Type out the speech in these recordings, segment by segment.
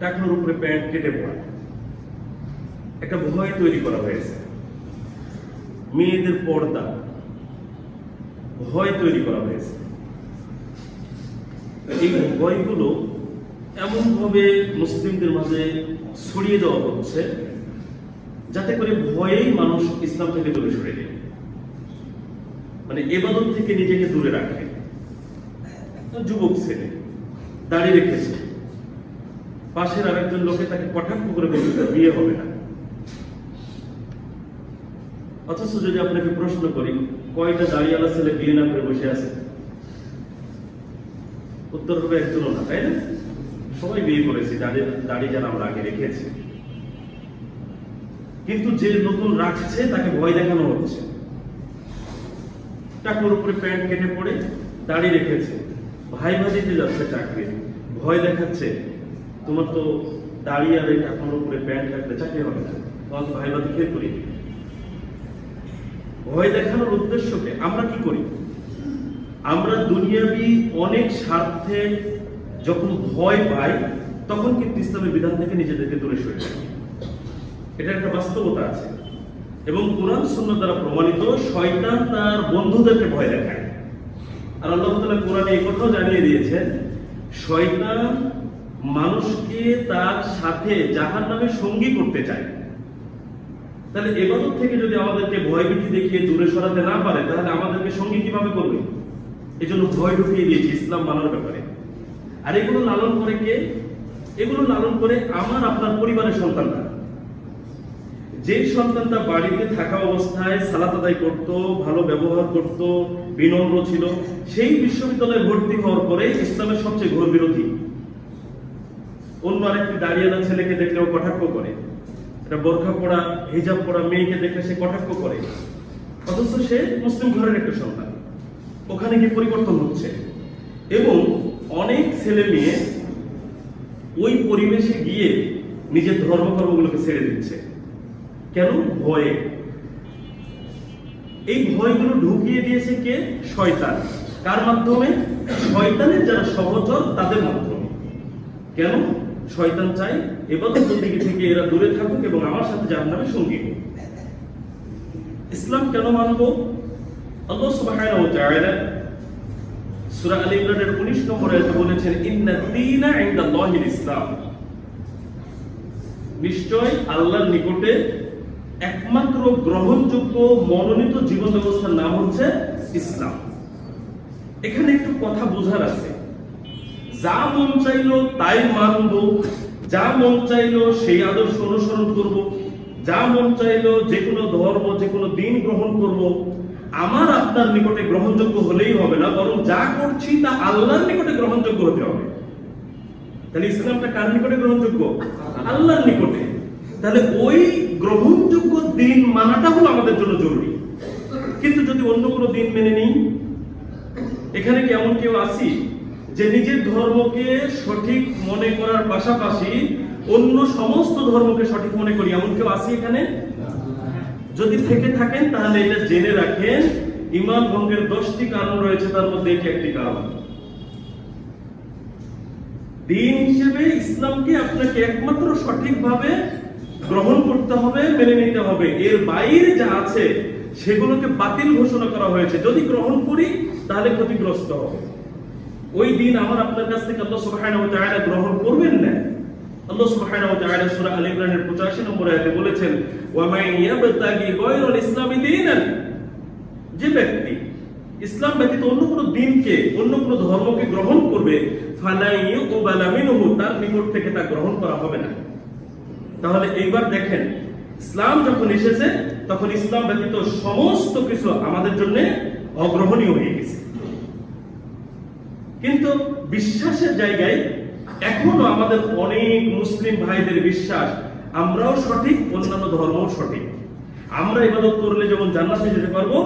টাকনোর উপরে প্যান্ট কেটে পড়া, একটা ভয় তৈরি করা হয়েছে। মেয়েদের পর্দা, ভয় তৈরি করা হয়েছে। এই ভয়গুলো এমন ভাবে মুসলিমদের মাঝে ছড়িয়ে দেওয়া হচ্ছে যাতে করে ভয়েই মানুষ ইসলাম থেকে দূরে সরে যায়, মানে ইবাদত থেকে নিজেকে দূরে রাখে। যুবক ছেলে দাড়ি রেখেছে, পাশের আরেকজন লোকে তাকে কটাক্ষ করে বলতে বিয়ে হবে না। অথচ যদি আপনাকে প্রশ্ন করি কয়টা দাড়িওয়ালা ছেলে বিয়ে না করে বসে আছে, উত্তর হবে একজনও না, তাই না? সবাই বিয়ে করেছি, দাড়ি যারা আমরা আগে রেখেছি। কিন্তু যে নতুন রাখছে তাকে ভয় দেখানো হচ্ছে। টাকনোর উপরে প্যান্ট কেটে পড়ে দাড়ি রেখেছে, ভাই ভাজিতে যাচ্ছে চাকরি, ভয় দেখাচ্ছে তোমার তো দাড়ি আর এই টাকনোর উপরে প্যান্ট রাখলে চাকরি হবে না, তোমার ভাই ভাজি ফের করি। ভয় দেখানোর উদ্দেশ্যকে আমরা কি করি? আমরা দুনিয়াবি অনেক স্বার্থে যখন ভয় পাই তখন কিন্তু ইসলামের বিধান থেকে নিজেদেরকে দূরে সরে যাই। এটা একটা বাস্তবতা আছে এবং কোরআন সুন্নাহ দ্বারা প্রমাণিত। শয়তান তার বন্ধুদেরকে ভয় দেখায়, আর আল্লাহ তাআলা কোরআনে এই কথাও জানিয়ে দিয়েছেন শয়তান মানুষকে তার সাথে জাহান্নামে সঙ্গী করতে চায়। তাহলে ইবাদত থেকে যদি আমাদেরকে ভয়ভীতি দেখিয়ে দূরে সরাতে না পারে তাহলে আমাদেরকে সঙ্গী কিভাবে করবে? এই জন্য ভয় ঢুকিয়ে দিয়েছে ইসলাম মানার ব্যাপারে। আর এগুলো লালন করে কে? এগুলো লালন করে আমার আপনার পরিবারের সন্তানরা। যে সন্তানটা বাড়িতে থাকা অবস্থায় সালাত আদায় করত, ভালো ব্যবহার করত, বিনম্র ছিল, সেই বিশ্ববিদ্যালয়ে ভর্তি হওয়ার পরে ইসলামের সবচেয়ে ঘোর বিরোধী। অন্য আরেকটি দাঁড়িয়ালা ছেলেকে দেখলেও কটাক্ষ করে, একটা বোরখা পরা হিজাব পরা মেয়েকে দেখলে সে কটাক্ষ করে, অথচ সে মুসলিম ঘরের একটা সন্তান। ওখানে কি পরিবর্তন হচ্ছে এবং অনেক ছেলে মেয়ে ওই পরিবেশে গিয়ে নিজের ধর্মকর্মগুলোকে ছেড়ে দিচ্ছে। কেন? ভয়ে। এই ভয়গুলো ঢুকিয়ে দিয়েছে কে? শয়তান। কার মাধ্যমে? শয়তানের যারা সহচর তাদের মাধ্যমে। কেন? শয়তান চায় ইবাদত বন্দেগী থেকে এরা দূরে থাকুক এবং আমার সাথে জাহান্নামে সঙ্গী হোক। ইসলাম কেন মানব? আল্লাহ সুবহানাহু ওয়া তাআলা সূরা আল ইমরানের 19 নম্বর আয়াতে বলেছেন ইন্নাদ দীনা ইনদাল্লাহিল ইসলাম। নিশ্চয় আল্লাহর নিকটে একমাত্র গ্রহণযোগ্য মনোনীত জীবন ব্যবস্থার নাম হচ্ছে ইসলাম। এখানে একটু কথা বোঝার আছে। যা মন চাইলো তাই মানব, যা মন চাইলো সেই আদর্শ অনুসরণ করব, যা মন চাইলো যে কোনো ধর্ম যে কোনো দিন গ্রহণ করব, আমার আপনার নিকটে গ্রহণযোগ্য হলেই হবে না, বরং যা করছি তা আল্লাহর নিকটে গ্রহণযোগ্য হতে হবে। তাহলে ইসলামটা কার নিকটে গ্রহণযোগ্য? আল্লাহর নিকটে। তাহলে ওই গ্রহণযোগ্য দিন মানাটা হলো আমাদের জন্য জরুরি। কিন্তু যদি অন্য কোনো দিন মেনে নিই, এখানে কি এমন কেউ আছি যে নিজের ধর্মকে সঠিক মনে করার পাশাপাশি অন্য সমস্ত ধর্মকে সঠিক মনে করি, এমন কেউ আছি এখানে? যদি থেকে থাকেন তাহলে এটা জেনে রাখেন ঈমান ভঙ্গের 10টি কারণ রয়েছে, তার মধ্যে এটি একটি কারণ। দিন হিসেবে ইসলামকে আপনাকে একমাত্র সঠিকভাবে গ্রহণ করতে হবে, মেনে নিতে হবে। এর বাইরে যা আছে সেগুলোকে বাতিল ঘোষণা করা হয়েছে। যদি গ্রহণ করি তাহলে ক্ষতিগ্রস্ত হবে। ওই দিন আমার আপনার কাছ থেকে আল্লাহ সুবহানাহু ওয়া তাআলা গ্রহণ করবেন না। আল্লাহ সুবহানাহু ওয়া তাআলা সূরা আল ইমরানের 85 নম্বর আয়াতে বলেছেন ওয়া মান ইয়াবতাগি গায়রাল ইসলামি দীনান, যে ব্যক্তি ইসলাম ব্যতীত অন্য কোনো দিনকে অন্য কোনো ধর্মকে গ্রহণ করবে ফালা ইউকবালা মিনহু, তার নিকট থেকে তা গ্রহণ করা হবে না। তাহলে এইবার দেখেন ইসলাম যখন এসেছে তখন ইসলাম ব্যতীত সমস্ত কিছু আমাদের জন্য অগ্রহণীয় হয়ে গেছে। কিন্তু বিশ্বাসের জায়গায় এখনো আমাদের অনেক মুসলিম ভাইদের বিশ্বাস আমরাও সঠিক, অন্যান্য ধর্মও সঠিক। আমরা ইবাদত করলে যেমন জান্নাতে যেতে পারবো,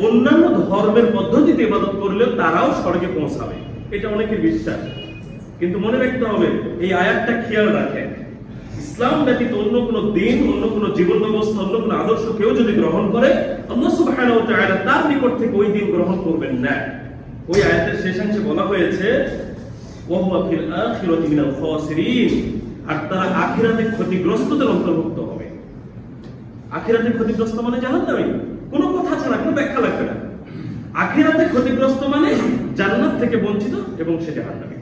অন্যান্য ধর্মের পদ্ধতিতে ইবাদত করলেও তারাও স্বর্গে পৌঁছাবে, এটা অনেকের বিশ্বাস। কিন্তু মনে রাখতে হবে, এই আয়াতটা খেয়াল রাখেন, ইসলাম ব্যতীত অন্য কোনো দিন, অন্য কোনো জীবন ব্যবস্থা, অন্য কোনো আদর্শ কেউ যদি গ্রহণ করে, আল্লাহ সুবহানাহু ওয়া তাআলা তার নিকট থেকে ওই দিন গ্রহণ করবেন না। ওই আয়াতের শেষাংশে বলা হয়েছে ওয়া হুয়া ফিল আখিরাতি মিনাল খাসিরিন, আর তারা আখিরাতে ক্ষতিগ্রস্তদের অন্তর্ভুক্ত হবে। আখিরাতে ক্ষতিগ্রস্ত মানে জাহান্নামী, কোনো কথা ছাড়া, কোনো ব্যাখ্যা লাগবে না। আখিরাতে ক্ষতিগ্রস্ত মানে জান্নাত থেকে বঞ্চিত এবং সে জাহান্নামী।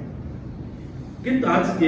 কিন্তু আজকে